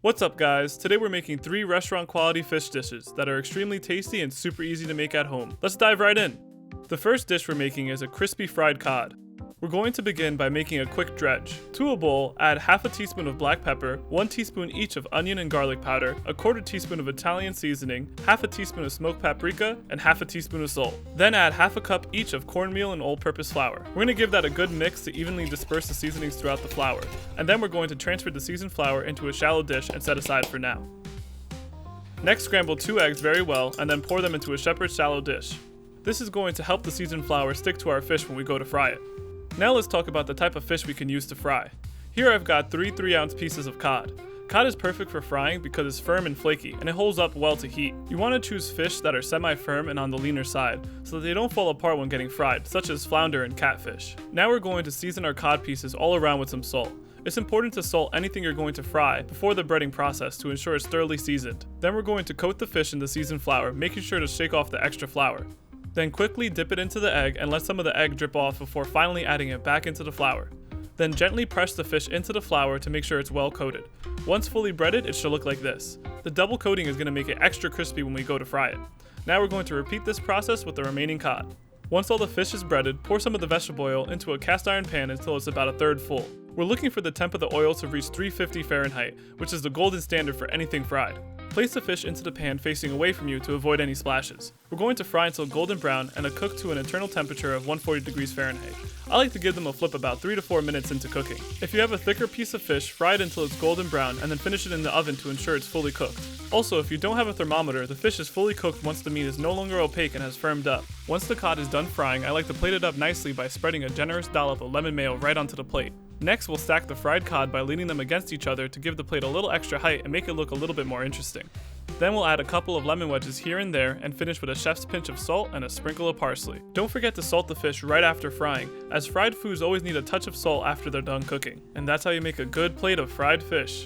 What's up guys, today we're making 3 restaurant quality fish dishes that are extremely tasty and super easy to make at home. Let's dive right in. The first dish we're making is a crispy fried cod. We're going to begin by making a quick dredge. To a bowl, add half a teaspoon of black pepper, 1 teaspoon each of onion and garlic powder, a quarter teaspoon of Italian seasoning, half a teaspoon of smoked paprika, and half a teaspoon of salt. Then add half a cup each of cornmeal and all-purpose flour. We're going to give that a good mix to evenly disperse the seasonings throughout the flour. And then we're going to transfer the seasoned flour into a shallow dish and set aside for now. Next, scramble 2 eggs very well and then pour them into a shepherd's shallow dish. This is going to help the seasoned flour stick to our fish when we go to fry it. Now let's talk about the type of fish we can use to fry. Here I've got 3 3-ounce pieces of cod. Cod is perfect for frying because it's firm and flaky and it holds up well to heat. You want to choose fish that are semi-firm and on the leaner side so that they don't fall apart when getting fried, such as flounder and catfish. Now we're going to season our cod pieces all around with some salt. It's important to salt anything you're going to fry before the breading process to ensure it's thoroughly seasoned. Then we're going to coat the fish in the seasoned flour, making sure to shake off the extra flour. Then quickly dip it into the egg and let some of the egg drip off before finally adding it back into the flour. Then gently press the fish into the flour to make sure it's well coated. Once fully breaded, it should look like this. The double coating is going to make it extra crispy when we go to fry it. Now we're going to repeat this process with the remaining cod. Once all the fish is breaded, pour some of the vegetable oil into a cast iron pan until it's about a third full. We're looking for the temp of the oil to reach 350 Fahrenheit, which is the golden standard for anything fried. Place the fish into the pan facing away from you to avoid any splashes. We're going to fry until golden brown and cook to an internal temperature of 140 degrees Fahrenheit. I like to give them a flip about 3 to 4 minutes into cooking. If you have a thicker piece of fish, fry it until it's golden brown and then finish it in the oven to ensure it's fully cooked. Also, if you don't have a thermometer, the fish is fully cooked once the meat is no longer opaque and has firmed up. Once the cod is done frying, I like to plate it up nicely by spreading a generous dollop of lemon mayo right onto the plate. Next, we'll stack the fried cod by leaning them against each other to give the plate a little extra height and make it look a little bit more interesting. Then we'll add a couple of lemon wedges here and there and finish with a chef's pinch of salt and a sprinkle of parsley. Don't forget to salt the fish right after frying, as fried foods always need a touch of salt after they're done cooking. And that's how you make a good plate of fried fish.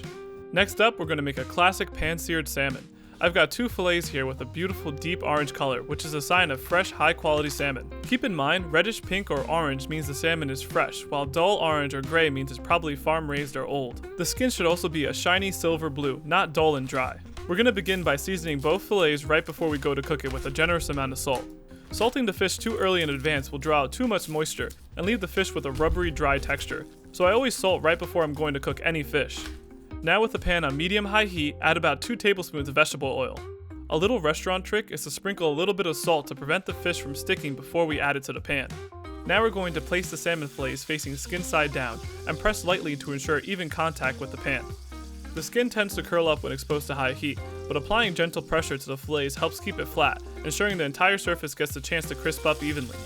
Next up, we're going to make a classic pan-seared salmon. I've got 2 fillets here with a beautiful deep orange color, which is a sign of fresh, high-quality salmon. Keep in mind, reddish pink or orange means the salmon is fresh, while dull orange or gray means it's probably farm-raised or old. The skin should also be a shiny silver blue, not dull and dry. We're going to begin by seasoning both fillets right before we go to cook it with a generous amount of salt. Salting the fish too early in advance will draw out too much moisture and leave the fish with a rubbery, dry texture, so I always salt right before I'm going to cook any fish. Now with the pan on medium-high heat, add about 2 tablespoons of vegetable oil. A little restaurant trick is to sprinkle a little bit of salt to prevent the fish from sticking before we add it to the pan. Now we're going to place the salmon fillets facing skin side down and press lightly to ensure even contact with the pan. The skin tends to curl up when exposed to high heat, but applying gentle pressure to the fillets helps keep it flat, ensuring the entire surface gets the chance to crisp up evenly.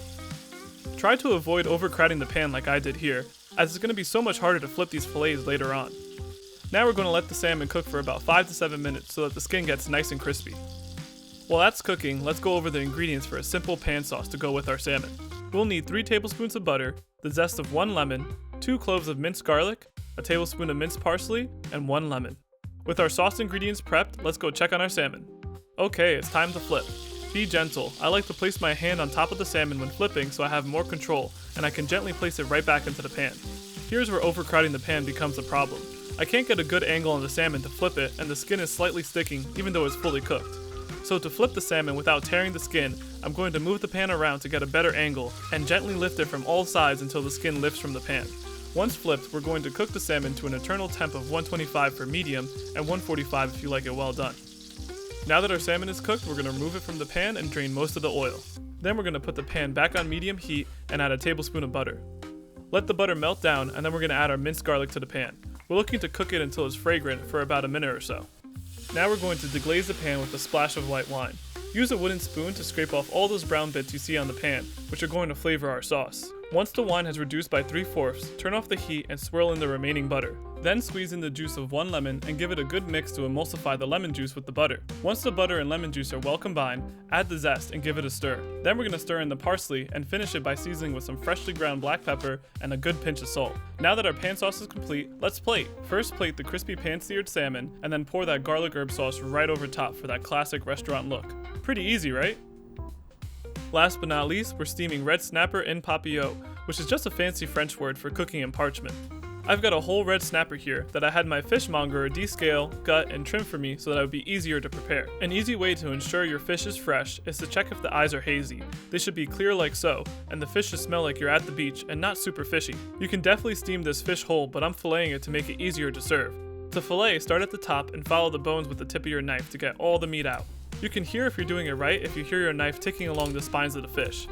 Try to avoid overcrowding the pan like I did here, as it's going to be so much harder to flip these fillets later on. Now we're going to let the salmon cook for about 5 to 7 minutes so that the skin gets nice and crispy. While that's cooking, let's go over the ingredients for a simple pan sauce to go with our salmon. We'll need 3 tablespoons of butter, the zest of 1 lemon, 2 cloves of minced garlic, a tablespoon of minced parsley, and 1 lemon. With our sauce ingredients prepped, let's go check on our salmon. Okay, it's time to flip. Be gentle. I like to place my hand on top of the salmon when flipping so I have more control, and I can gently place it right back into the pan. Here's where overcrowding the pan becomes a problem. I can't get a good angle on the salmon to flip it, and the skin is slightly sticking even though it's fully cooked. So to flip the salmon without tearing the skin, I'm going to move the pan around to get a better angle and gently lift it from all sides until the skin lifts from the pan. Once flipped, we're going to cook the salmon to an internal temp of 125 for medium and 145 if you like it well done. Now that our salmon is cooked, we're going to remove it from the pan and drain most of the oil. Then we're going to put the pan back on medium heat and add a tablespoon of butter. Let the butter melt down, and then we're going to add our minced garlic to the pan. We're looking to cook it until it's fragrant for about a minute or so. Now we're going to deglaze the pan with a splash of white wine. Use a wooden spoon to scrape off all those brown bits you see on the pan, which are going to flavor our sauce. Once the wine has reduced by 3/4, turn off the heat and swirl in the remaining butter. Then squeeze in the juice of 1 lemon and give it a good mix to emulsify the lemon juice with the butter. Once the butter and lemon juice are well combined, add the zest and give it a stir. Then we're going to stir in the parsley and finish it by seasoning with some freshly ground black pepper and a good pinch of salt. Now that our pan sauce is complete, let's plate. First plate the crispy pan-seared salmon and then pour that garlic herb sauce right over top for that classic restaurant look. Pretty easy, right? Last but not least, we're steaming red snapper en papillote, which is just a fancy French word for cooking in parchment. I've got a whole red snapper here that I had my fishmonger descale, gut, and trim for me so that it would be easier to prepare. An easy way to ensure your fish is fresh is to check if the eyes are hazy. They should be clear like so, and the fish should smell like you're at the beach and not super fishy. You can definitely steam this fish whole, but I'm filleting it to make it easier to serve. To fillet, start at the top and follow the bones with the tip of your knife to get all the meat out. You can hear if you're doing it right if you hear your knife ticking along the spines of the fish.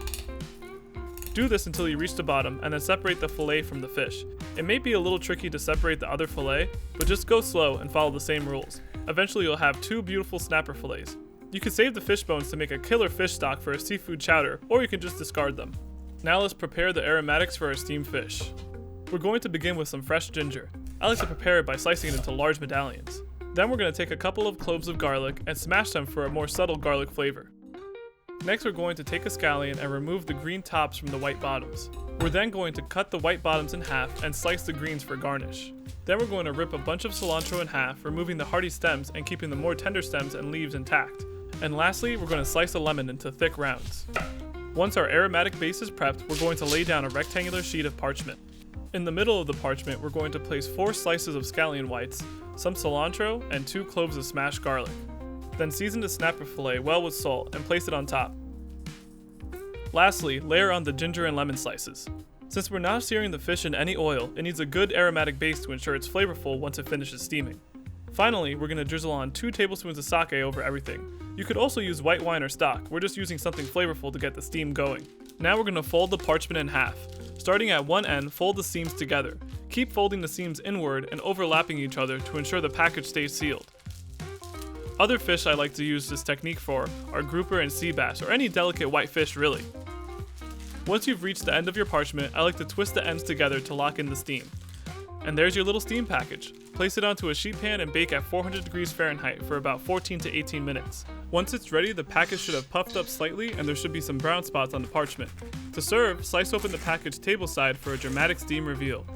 Do this until you reach the bottom and then separate the fillet from the fish. It may be a little tricky to separate the other fillet, but just go slow and follow the same rules. Eventually you'll have two beautiful snapper fillets. You can save the fish bones to make a killer fish stock for a seafood chowder, or you can just discard them. Now let's prepare the aromatics for our steamed fish. We're going to begin with some fresh ginger. I like to prepare it by slicing it into large medallions. Then we're going to take a couple of cloves of garlic and smash them for a more subtle garlic flavor. Next we're going to take a scallion and remove the green tops from the white bottoms. We're then going to cut the white bottoms in half and slice the greens for garnish. Then we're going to rip a bunch of cilantro in half, removing the hardy stems and keeping the more tender stems and leaves intact. And lastly, we're going to slice a lemon into thick rounds. Once our aromatic base is prepped, we're going to lay down a rectangular sheet of parchment. In the middle of the parchment, we're going to place 4 slices of scallion whites, some cilantro, and 2 cloves of smashed garlic. Then season the snapper fillet well with salt and place it on top. Lastly, layer on the ginger and lemon slices. Since we're not searing the fish in any oil, it needs a good aromatic base to ensure it's flavorful once it finishes steaming. Finally, we're going to drizzle on 2 tablespoons of sake over everything. You could also use white wine or stock, we're just using something flavorful to get the steam going. Now we're going to fold the parchment in half. Starting at one end, fold the seams together. Keep folding the seams inward and overlapping each other to ensure the package stays sealed. Other fish I like to use this technique for are grouper and sea bass, or any delicate white fish really. Once you've reached the end of your parchment, I like to twist the ends together to lock in the steam. And there's your little steam package. Place it onto a sheet pan and bake at 400 degrees Fahrenheit for about 14 to 18 minutes. Once it's ready, the package should have puffed up slightly and there should be some brown spots on the parchment. To serve, slice open the package tableside for a dramatic steam reveal.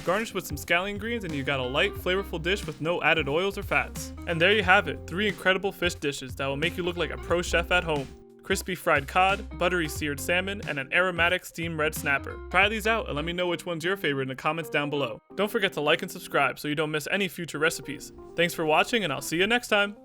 Garnish with some scallion greens and you got a light, flavorful dish with no added oils or fats. And there you have it, 3 incredible fish dishes that will make you look like a pro chef at home. Crispy fried cod, buttery seared salmon, and an aromatic steamed red snapper. Try these out and let me know which one's your favorite in the comments down below. Don't forget to like and subscribe so you don't miss any future recipes. Thanks for watching and I'll see you next time!